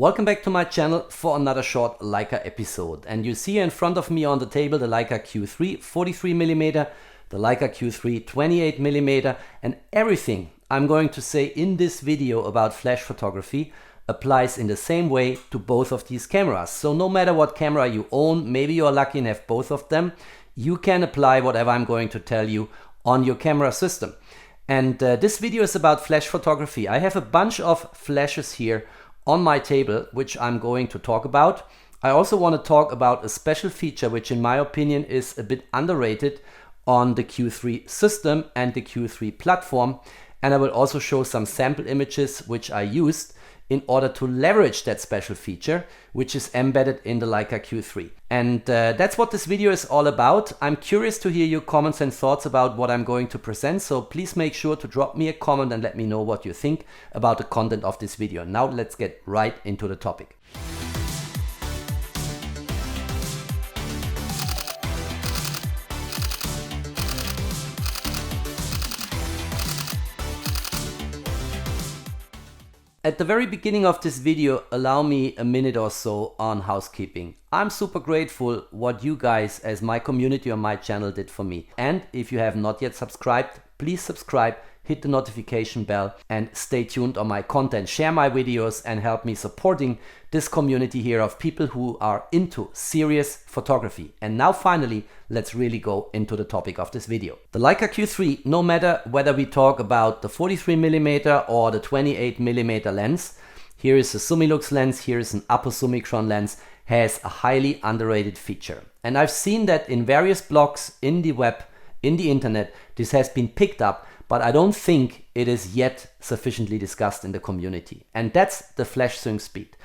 Welcome back to my channel for another short Leica episode. And you see in front of me on the table the Leica Q3 43mm, the Leica Q3 28mm, and everything I'm going to say in this video about flash photography applies in the same way to both of these cameras. So no matter what camera you own, maybe you're lucky and have both of them, you can apply whatever I'm going to tell you on your camera system. And this video is about flash photography. I have a bunch of flashes here on my table, which I'm going to talk about. I also want to talk about a special feature, which in my opinion is a bit underrated on the Q3 system and the Q3 platform. And I will also show some sample images which I used in order to leverage that special feature, which is embedded in the Leica Q3. And that's what this video is all about. I'm curious to hear your comments and thoughts about what I'm going to present, so please make sure to drop me a comment and let me know what you think about the content of this video. Now let's get right into the topic. At the very beginning of this video, allow me a minute or so on housekeeping. I'm super grateful what you guys as my community on my channel did for me. And if you have not yet subscribed, please subscribe, hit the notification bell and stay tuned on my content. Share my videos and help me supporting this community here of people who are into serious photography. And now finally, let's really go into the topic of this video. The Leica Q3, no matter whether we talk about the 43mm or the 28mm lens, here is a Summilux lens, here is an aposummicron lens, has a highly underrated feature. And I've seen that in various blogs in the web, in the internet, this has been picked up, but I don't think it is yet sufficiently discussed in the community. And that's the flash swing speed.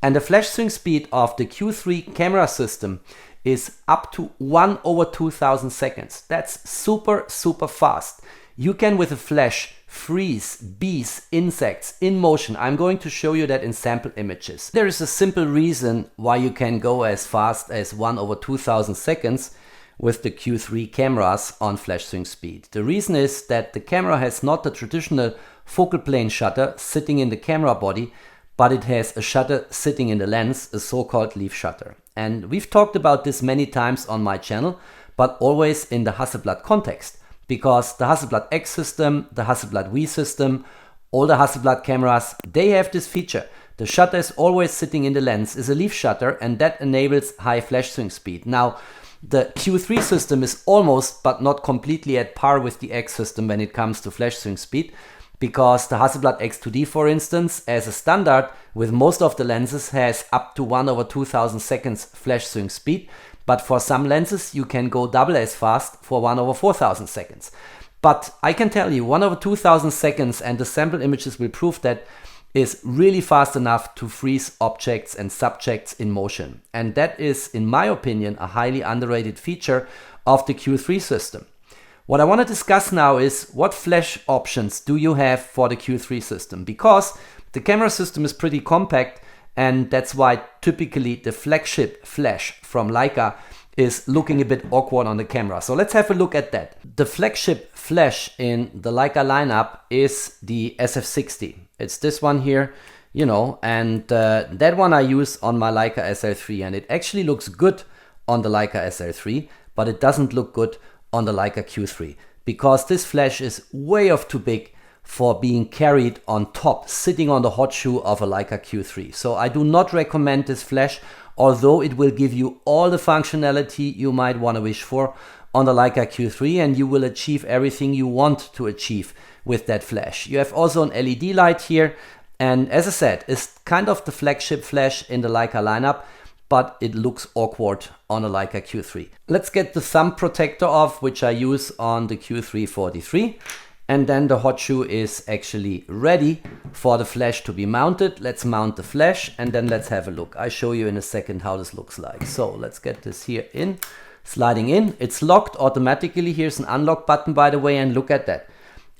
And the flash swing speed of the Q3 camera system is up to 1/2000 seconds. That's super fast. You can with a flash freeze bees, insects in motion. I'm going to show you that in sample images. There is a simple reason why you can go as fast as 1/2000 seconds with the Q3 cameras on flash swing speed. The reason is that the camera has not the traditional focal plane shutter sitting in the camera body, but it has a shutter sitting in the lens, a so-called leaf shutter. And we've talked about this many times on my channel, but always in the Hasselblad context, because the Hasselblad X system, the Hasselblad V system, all the Hasselblad cameras, they have this feature. The shutter is always sitting in the lens, is a leaf shutter, and that enables high flash swing speed. Now, the Q3 system is almost, but not completely at par with the X system when it comes to flash swing speed, because the Hasselblad X2D, for instance, as a standard with most of the lenses has up to 1/2000 seconds flash swing speed, but for some lenses you can go double as fast for 1/4000 seconds. But I can tell you 1/2000 seconds, and the sample images will prove that, is really fast enough to freeze objects and subjects in motion. And that is, in my opinion, a highly underrated feature of the Q3 system. What I want to discuss now is what flash options do you have for the Q3 system, because the camera system is pretty compact, and that's why typically the flagship flash from Leica is looking a bit awkward on the camera. So let's have a look at that. The flagship flash in the Leica lineup is the SF60. It's this one here, you know, and that one I use on my Leica SL3, and it actually looks good on the Leica SL3, but it doesn't look good on the Leica Q3, because this flash is way off too big for being carried on top, sitting on the hot shoe of a Leica Q3. So I do not recommend this flash, although it will give you all the functionality you might want to wish for on the Leica Q3, and you will achieve everything you want to achieve with that flash. You have also an LED light here, and as I said, it's kind of the flagship flash in the Leica lineup, but it looks awkward on a Leica Q3. Let's get the thumb protector off, which I use on the Q3 43. And then the hot shoe is actually ready for the flash to be mounted. Let's mount the flash and then let's have a look. I'll show you in a second how this looks like. So let's get this here in, sliding in. It's locked automatically. Here's an unlock button, by the way, and look at that.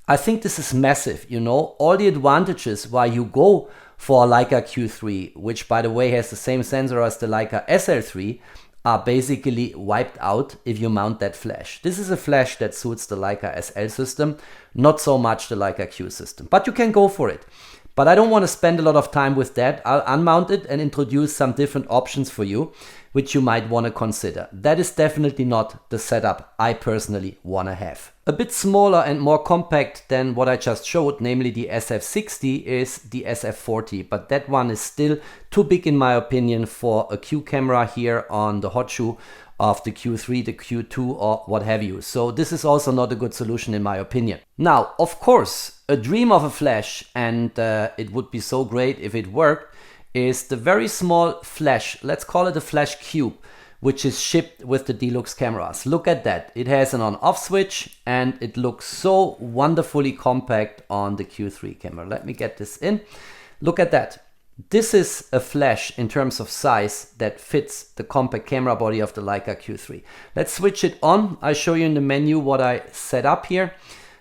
I think this is massive, you know, all the advantages why you go for a Leica Q3, which by the way has the same sensor as the Leica SL3, are basically wiped out if you mount that flash. This is a flash that suits the Leica SL system, not so much the Leica Q system, but you can go for it. But I don't want to spend a lot of time with that. I'll unmount it and introduce some different options for you, which you might want to consider. That is definitely not the setup I personally want to have. A bit smaller and more compact than what I just showed, namely the SF60, is the SF40, but that one is still too big in my opinion for a Q camera here on the hot shoe of the Q3, the Q2 or what have you. So this is also not a good solution in my opinion. Now, of course, a dream of a flash, and it would be so great if it worked, is the very small flash, let's call it a flash cube, which is shipped with the D-Lux cameras. Look at that. It has an on-off switch and it looks so wonderfully compact on the Q3 camera. Let me get this in. Look at that. This is a flash in terms of size that fits the compact camera body of the Leica Q3. Let's switch it on. I show you in the menu what I set up here.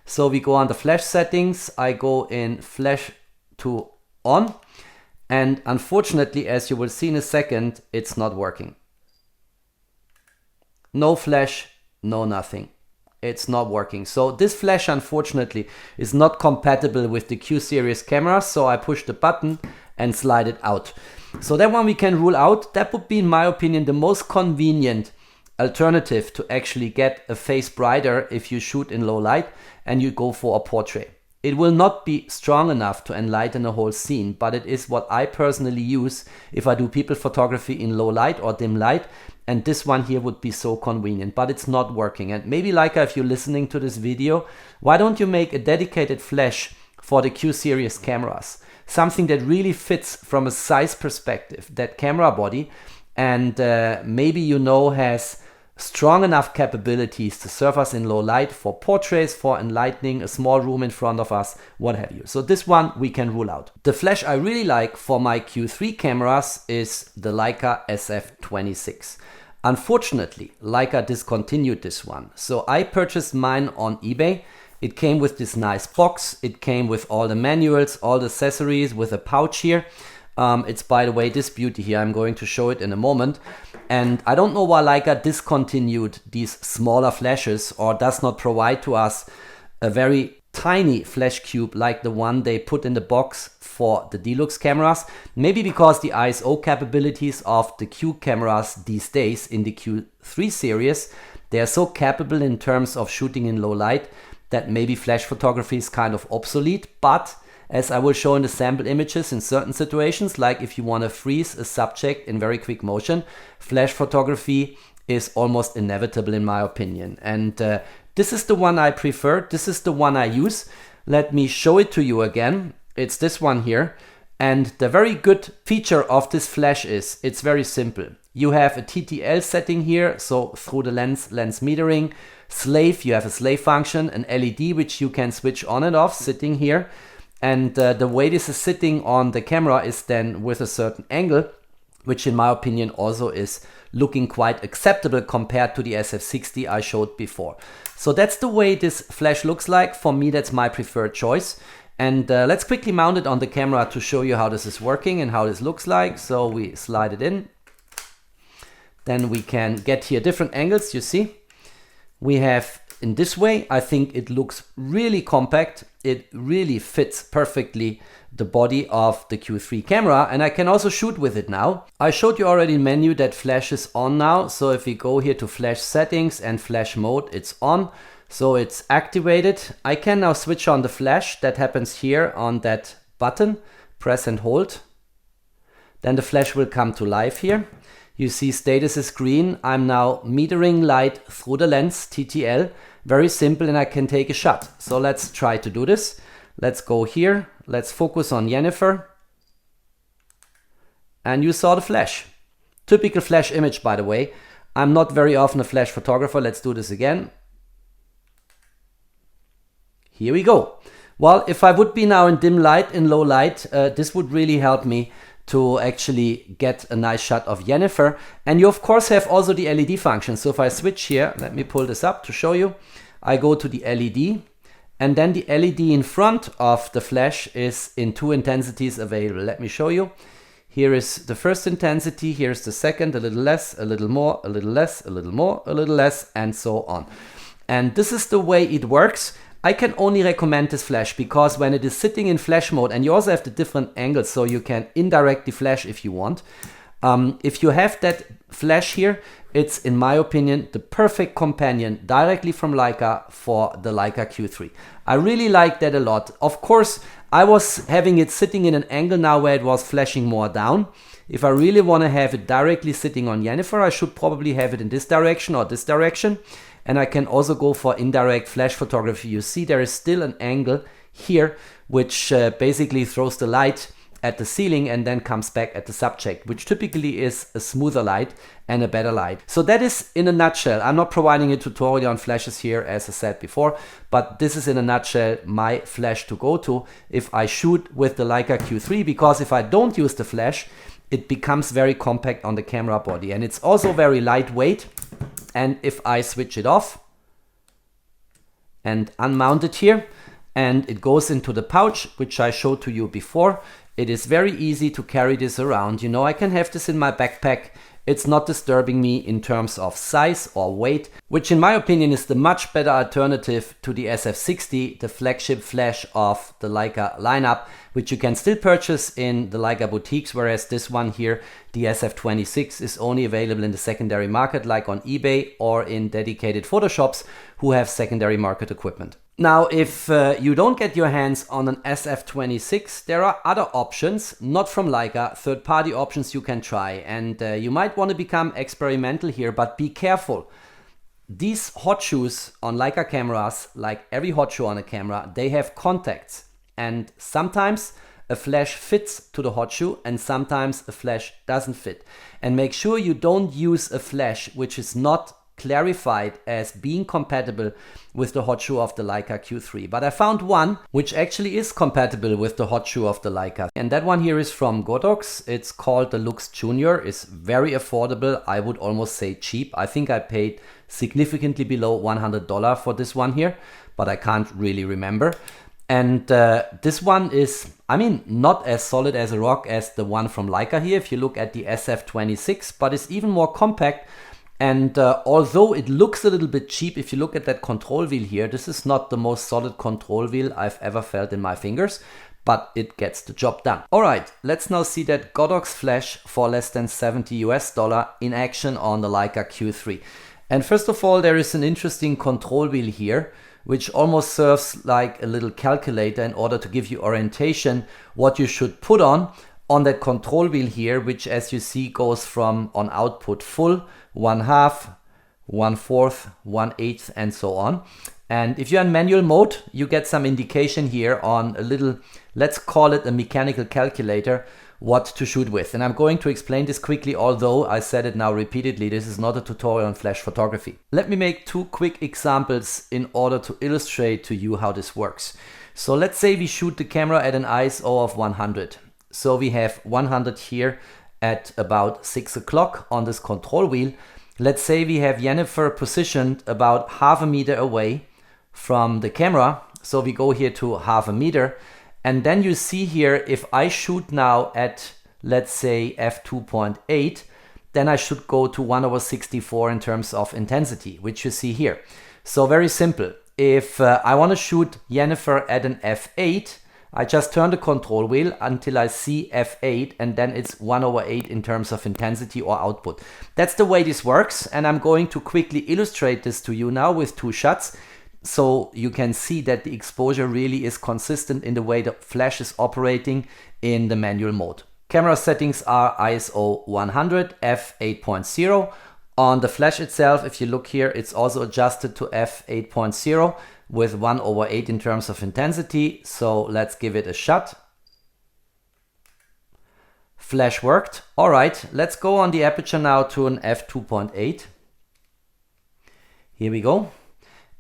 So we go on the flash settings. I go in flash to on. And unfortunately, as you will see in a second, it's not working. No flash, no nothing. It's not working. So this flash, unfortunately, is not compatible with the Q series cameras. So I push the button and slide it out. So that one we can rule out. That would be, in my opinion, the most convenient alternative to actually get a face brighter if you shoot in low light and you go for a portrait. It will not be strong enough to enlighten a whole scene, but it is what I personally use if I do people photography in low light or dim light. And this one here would be so convenient, but it's not working. And maybe Leica, if you're listening to this video, why don't you make a dedicated flash for the Q series cameras? Something that really fits from a size perspective, that camera body, and maybe, you know, has strong enough capabilities to serve us in low light for portraits, for enlightening a small room in front of us, what have you. So this one we can rule out. The flash I really like for my Q3 cameras is the Leica SF26. Unfortunately, Leica discontinued this one. So I purchased mine on eBay. It came with this nice box. It came with all the manuals, all the accessories, with a pouch here. It's, by the way, this beauty here. I'm going to show it in a moment. And I don't know why Leica discontinued these smaller flashes or does not provide to us a very tiny flash cube like the one they put in the box for the D-Lux cameras. Maybe because the ISO capabilities of the Q cameras these days in the Q3 series, they are so capable in terms of shooting in low light that maybe flash photography is kind of obsolete. But as I will show in the sample images, in certain situations, like if you want to freeze a subject in very quick motion, flash photography is almost inevitable in my opinion. And this is the one I prefer. This is the one I use. Let me show it to you again. It's this one here. And the very good feature of this flash is it's very simple. You have a TTL setting here, so through the lens metering. Slave, you have a slave function, an LED which you can switch on and off sitting here. And the way this is sitting on the camera is then with a certain angle, which in my opinion also is looking quite acceptable compared to the SF60 I showed before. So that's the way this flash looks like. For me, that's my preferred choice. And let's quickly mount it on the camera to show you how this is working and how this looks like. So we slide it in. Then we can get here different angles, you see. We have in this way, I think it looks really compact. It really fits perfectly the body of the Q3 camera, and I can also shoot with it now. I showed you already in menu that flash is on now. So if we go here to flash settings and flash mode, it's on. So it's activated. I can now switch on the flash. That happens here on that button. Press and hold. Then the flash will come to life here. You see status is green. I'm now metering light through the lens, TTL. Very simple, and I can take a shot. So let's try to do this. Let's go here. Let's focus on Jennifer. And you saw the flash. Typical flash image, by the way. I'm not very often a flash photographer. Let's do this again. Here we go. Well, if I would be now in dim light, in low light, this would really help me to actually get a nice shot of Jennifer. And you of course have also the LED function. So if I switch here, let me pull this up to show you. I go to the LED, and then the LED in front of the flash is in two intensities available. Let me show you. Here is the first intensity, here's the second, a little less, a little more, a little less, a little more, a little less, and so on. And this is the way it works. I can only recommend this flash because when it is sitting in flash mode, and you also have the different angles, so you can indirectly flash if you want. If you have that flash here, it's, in my opinion, the perfect companion directly from Leica for the Leica Q3. I really like that a lot. Of course, I was having it sitting in an angle now where it was flashing more down. If I really want to have it directly sitting on Jennifer, I should probably have it in this direction or this direction. And I can also go for indirect flash photography. You see there is still an angle here, which basically throws the light at the ceiling and then comes back at the subject, which typically is a smoother light and a better light. So that is in a nutshell. I'm not providing a tutorial on flashes here, as I said before, but this is in a nutshell my flash to go to if I shoot with the Leica Q3, because if I don't use the flash, it becomes very compact on the camera body, and it's also very lightweight. And if I switch it off and unmount it here, and it goes into the pouch, which I showed to you before, it is very easy to carry this around. You know, I can have this in my backpack. It's not disturbing me in terms of size or weight, which in my opinion is the much better alternative to the SF60, the flagship flash of the Leica lineup, which you can still purchase in the Leica boutiques, whereas this one here, the SF26, is only available in the secondary market, like on eBay or in dedicated photo shops who have secondary market equipment. Now, if you don't get your hands on an SF26, there are other options, not from Leica, third-party options you can try. And you might want to become experimental here, but be careful. These hot shoes on Leica cameras, like every hot shoe on a camera, they have contacts. And sometimes a flash fits to the hot shoe and sometimes a flash doesn't fit. And make sure you don't use a flash which is not clarified as being compatible with the hot shoe of the Leica Q3. But I found one which actually is compatible with the hot shoe of the Leica. And that one here is from Godox. It's called the Lux Junior. It's very affordable. I would almost say cheap. I think I paid significantly below $100 for this one here, but I can't really remember. And this one is, I mean, not as solid as a rock as the one from Leica here, if you look at the SF26, but it's even more compact. And although it looks a little bit cheap, if you look at that control wheel here, this is not the most solid control wheel I've ever felt in my fingers, but it gets the job done. All right, let's now see that Godox flash for less than $70 US in action on the Leica Q3. And first of all, there is an interesting control wheel here, which almost serves like a little calculator in order to give you orientation what you should put on that control wheel here, which as you see goes from on output full, 1/2, 1/4, 1/8, and so on. And if you're in manual mode, you get some indication here on a little, let's call it a mechanical calculator, what to shoot with. And I'm going to explain this quickly, although I said it now repeatedly, this is not a tutorial on flash photography. Let me make two quick examples in order to illustrate to you how this works. So let's say we shoot the camera at an ISO of 100. So we have 100 here at about 6 o'clock on this control wheel. Let's say we have Jennifer positioned about 1/2 meter away from the camera. So we go here to 1/2 meter. And then you see here, if I shoot now at, let's say, f2.8, then I should go to 1/64 in terms of intensity, which you see here. So very simple. If I want to shoot Jennifer at an f8, I just turn the control wheel until I see f8, and then it's 1/8 in terms of intensity or output. That's the way this works, and I'm going to quickly illustrate this to you now with two shots, so you can see that the exposure really is consistent in the way the flash is operating in the manual mode. Camera settings are ISO 100, f8.0. On the flash itself, if you look here, it's also adjusted to f8.0 with 1/8 in terms of intensity. So let's give it a shot. Flash worked. All right, let's go on the aperture now to an f2.8. Here we go.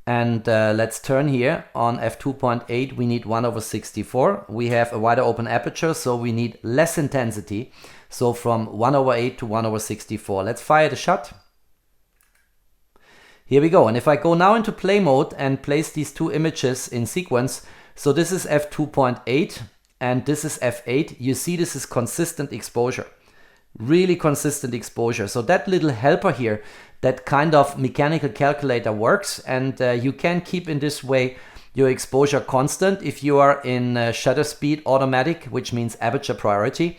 And let's turn here. On f2.8 we need 1/64. We have a wider open aperture, so we need less intensity. So from 1/8 to 1/64. Let's fire the shot. Here we go. And if I go now into play mode and place these two images in sequence, so this is f2.8 and this is f8, you see this is consistent exposure. Really consistent exposure. So that little helper here, that kind of mechanical calculator works, and you can keep in this way your exposure constant if you are in shutter speed automatic, which means aperture priority.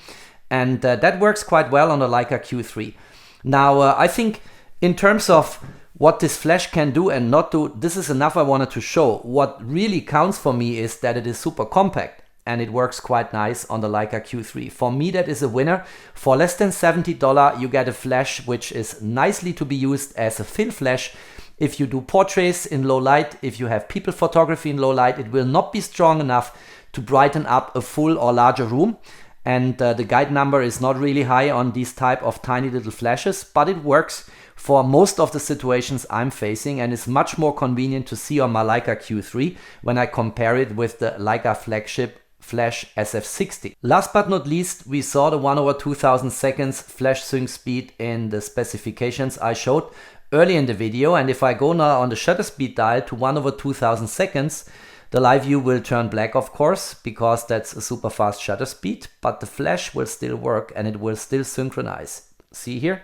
And that works quite well on the Leica Q3. Now, I think in terms of what this flash can do and not do, this is enough I wanted to show. What really counts for me is that it is super compact and it works quite nice on the Leica Q3. For me, that is a winner. For less than $70, you get a flash which is nicely to be used as a fill flash. If you do portraits in low light, if you have people photography in low light, it will not be strong enough to brighten up a full or larger room. And the guide number is not really high on these type of tiny little flashes, but it works for most of the situations I'm facing and is much more convenient to see on my Leica Q3 when I compare it with the Leica flagship Flash SF60. Last but not least, we saw the 1/2000 seconds flash sync speed in the specifications I showed early in the video. And if I go now on the shutter speed dial to 1/2000 seconds, the live view will turn black, of course, because that's a super fast shutter speed, but the flash will still work and it will still synchronize. See here?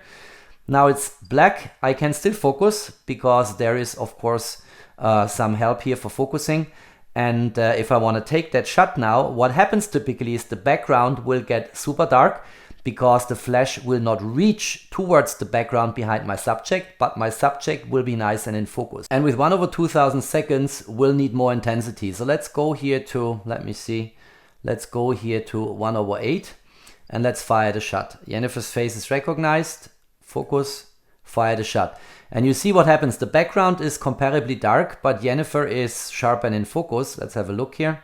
Now it's black. I can still focus because there is, of course, some help here for focusing. And if I want to take that shot now, what happens typically is the background will get super dark because the flash will not reach towards the background behind my subject, but my subject will be nice and in focus. And with 1/2000 seconds, we'll need more intensity. So let's go here to, let me see, let's go here to 1/8 and let's fire the shot. Jennifer's face is recognized. Focus, fire the shot. And you see what happens. The background is comparably dark, but Jennifer is sharp and in focus. Let's have a look here.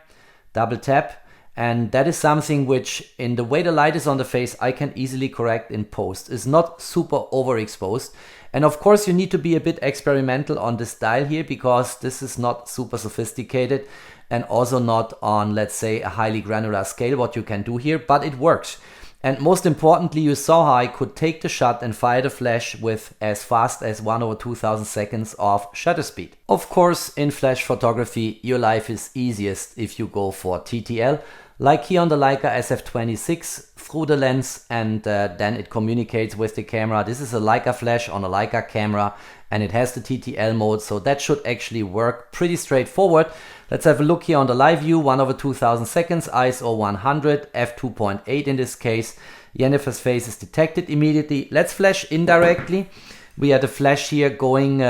Double tap. And that is something which, in the way the light is on the face, I can easily correct in post. It's not super overexposed. And of course, you need to be a bit experimental on this dial here because this is not super sophisticated and also not on, let's say, a highly granular scale, what you can do here, but it works. And most importantly, you saw how I could take the shot and fire the flash with as fast as 1/2000 seconds of shutter speed. Of course, in flash photography, your life is easiest if you go for TTL, like here on the Leica SF26 through the lens, and then it communicates with the camera. This is a Leica flash on a Leica camera and it has the TTL mode, so that should actually work pretty straightforward. Let's have a look here on the live view, 1/2000 seconds, ISO 100, f2.8 in this case. Jennifer's face is detected immediately. Let's flash indirectly. We had a flash here going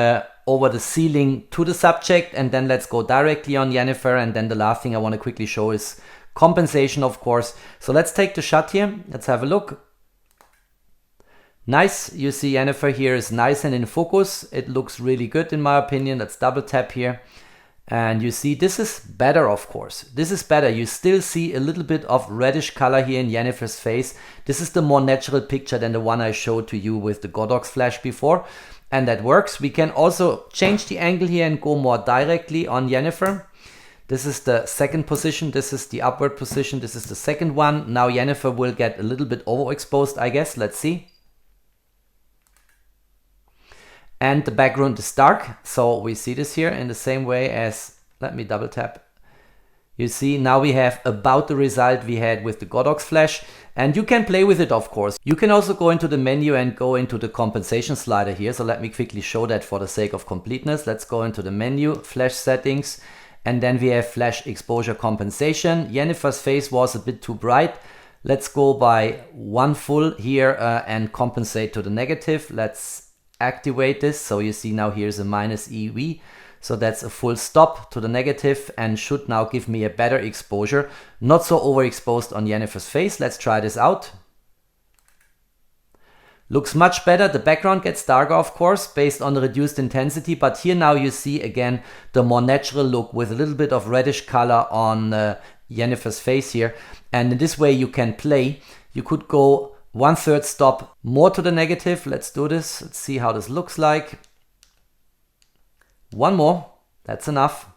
over the ceiling to the subject, and then let's go directly on Jennifer. And then the last thing I want to quickly show is compensation, of course. So let's take the shot here. Let's have a look. Nice. You see Jennifer here is nice and in focus. It looks really good in my opinion. Let's double tap here. And you see this is better, of course. This is better. You still see a little bit of reddish color here in Jennifer's face. This is the more natural picture than the one I showed to you with the Godox flash before. And that works. We can also change the angle here and go more directly on Jennifer. This is the second position. This is the upward position. This is the second one. Now Jennifer will get a little bit overexposed, I guess. Let's see. And the background is dark. So we see this here in the same way as, let me double tap. You see now we have about the result we had with the Godox flash, and you can play with it, of course. You can also go into the menu and go into the compensation slider here. So let me quickly show that for the sake of completeness. Let's go into the menu, flash settings, and then we have flash exposure compensation. Jennifer's face was a bit too bright. Let's go by one full here and compensate to the negative. Let's activate this. So you see now here's a minus EV. So that's a full stop to the negative and should now give me a better exposure. Not so overexposed on Jennifer's face. Let's try this out. Looks much better. The background gets darker, of course, based on the reduced intensity. But here now you see again the more natural look with a little bit of reddish color on Jennifer's face here. And in this way you can play. You could go 1/3 stop more to the negative. Let's do this. Let's see how this looks like. One more. That's enough.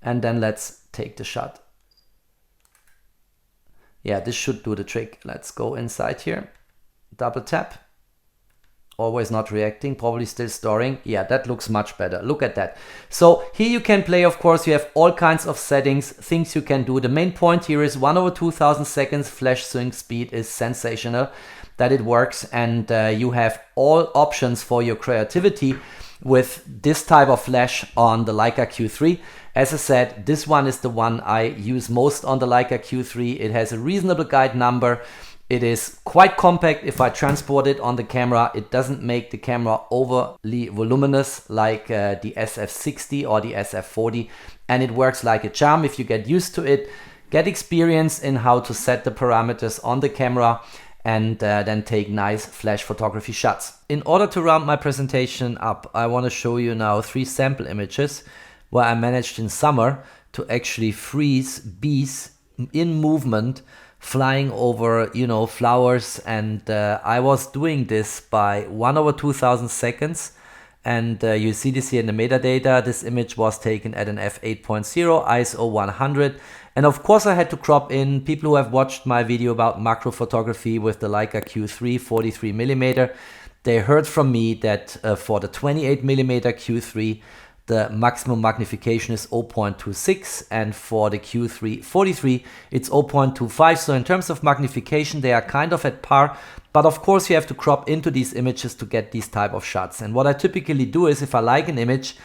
And then let's take the shot. Yeah, this should do the trick. Let's go inside here. Double tap. Always not reacting, probably still storing. Yeah, that looks much better. Look at that. So here you can play, of course, you have all kinds of settings, things you can do. The main point here is 1/2000 seconds flash sync speed is sensational, that it works, and you have all options for your creativity with this type of flash on the Leica Q3. As I said, this one is the one I use most on the Leica Q3. It has a reasonable guide number. It is quite compact. If I transport it on the camera, it doesn't make the camera overly voluminous like the SF60 or the SF40, and it works like a charm if you get used to it, get experience in how to set the parameters on the camera, and then take nice flash photography shots. In order to round my presentation up, I want to show you now 3 sample images where I managed in summer to actually freeze bees in movement flying over, you know, flowers, and I was doing this by 1/2000 seconds, and you see this here in the metadata. This image was taken at an f8.0 ISO 100, and of course I had to crop in. People who have watched my video about macro photography with the Leica Q3 43mm, they heard from me that for the 28mm Q3 the maximum magnification is 0.26, and for the Q3 43 it's 0.25. So in terms of magnification they are kind of at par, but of course you have to crop into these images to get these type of shots. And what I typically do is, if I like an image,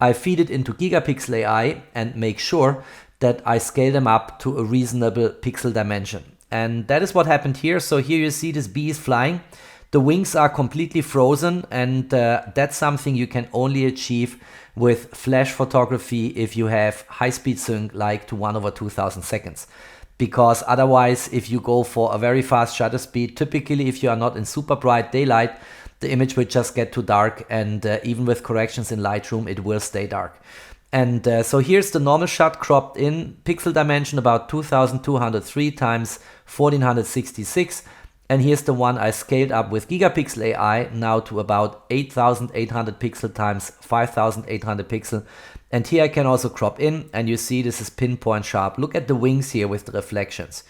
I feed it into gigapixel AI and make sure that I scale them up to a reasonable pixel dimension. And that is what happened here. So here you see this bee is flying. The wings are completely frozen, and that's something you can only achieve with flash photography if you have high-speed sync like to 1/2000 seconds. Because otherwise, if you go for a very fast shutter speed, typically if you are not in super bright daylight, the image will just get too dark, and even with corrections in Lightroom, it will stay dark. And so here's the normal shot cropped in pixel dimension about 2203 times 1466. And here's the one I scaled up with gigapixel AI now to about 8800 pixel times 5800 pixel. And here I can also crop in, and you see this is pinpoint sharp. Look at the wings here with the reflections.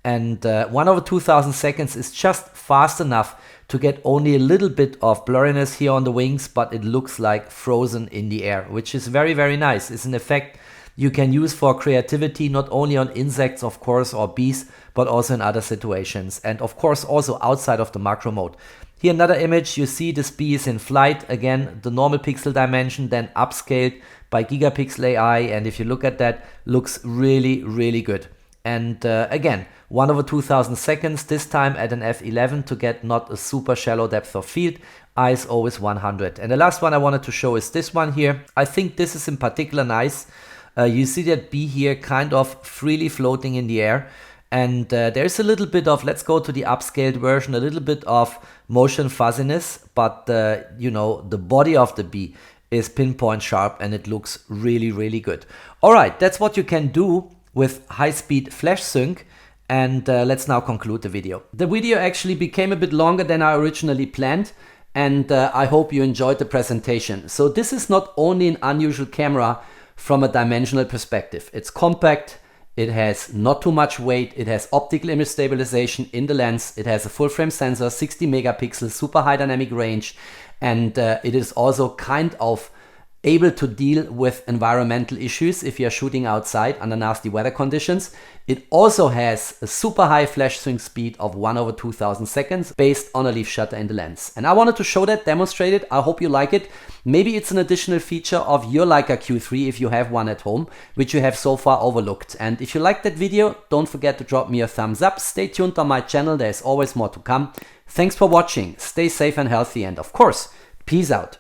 And 1/2000 seconds is just fast enough to get only a little bit of blurriness here on the wings, but it looks like frozen in the air, which is very, very nice. It's an effect you can use for creativity, not only on insects, of course, or bees, but also in other situations. And of course, also outside of the macro mode. Here another image, you see this bee is in flight. Again, the normal pixel dimension, then upscaled by gigapixel AI. And if you look at that, looks really, really good. And again, 1/2000 seconds, this time at an f11 to get not a super shallow depth of field. ISO is 100. And the last one I wanted to show is this one here. I think this is in particular nice. You see that bee here kind of freely floating in the air, and there's a little bit of, let's go to the upscaled version, a little bit of motion fuzziness, but you know, the body of the bee is pinpoint sharp, and it looks really, really good. All right, that's what you can do with high-speed flash sync, and let's now conclude the video. The video actually became a bit longer than I originally planned, and I hope you enjoyed the presentation. So this is not only an unusual camera from a dimensional perspective. It's compact, it has not too much weight, it has optical image stabilization in the lens, it has a full frame sensor, 60 megapixels, super high dynamic range, and it is also kind of able to deal with environmental issues if you're shooting outside under nasty weather conditions. It also has a super high flash sync speed of 1/2000 seconds based on a leaf shutter in the lens. And I wanted to show that, demonstrate it. I hope you like it. Maybe it's an additional feature of your Leica Q3 if you have one at home, which you have so far overlooked. And if you liked that video, don't forget to drop me a thumbs up. Stay tuned on my channel, there's always more to come. Thanks for watching, stay safe and healthy, and of course, peace out.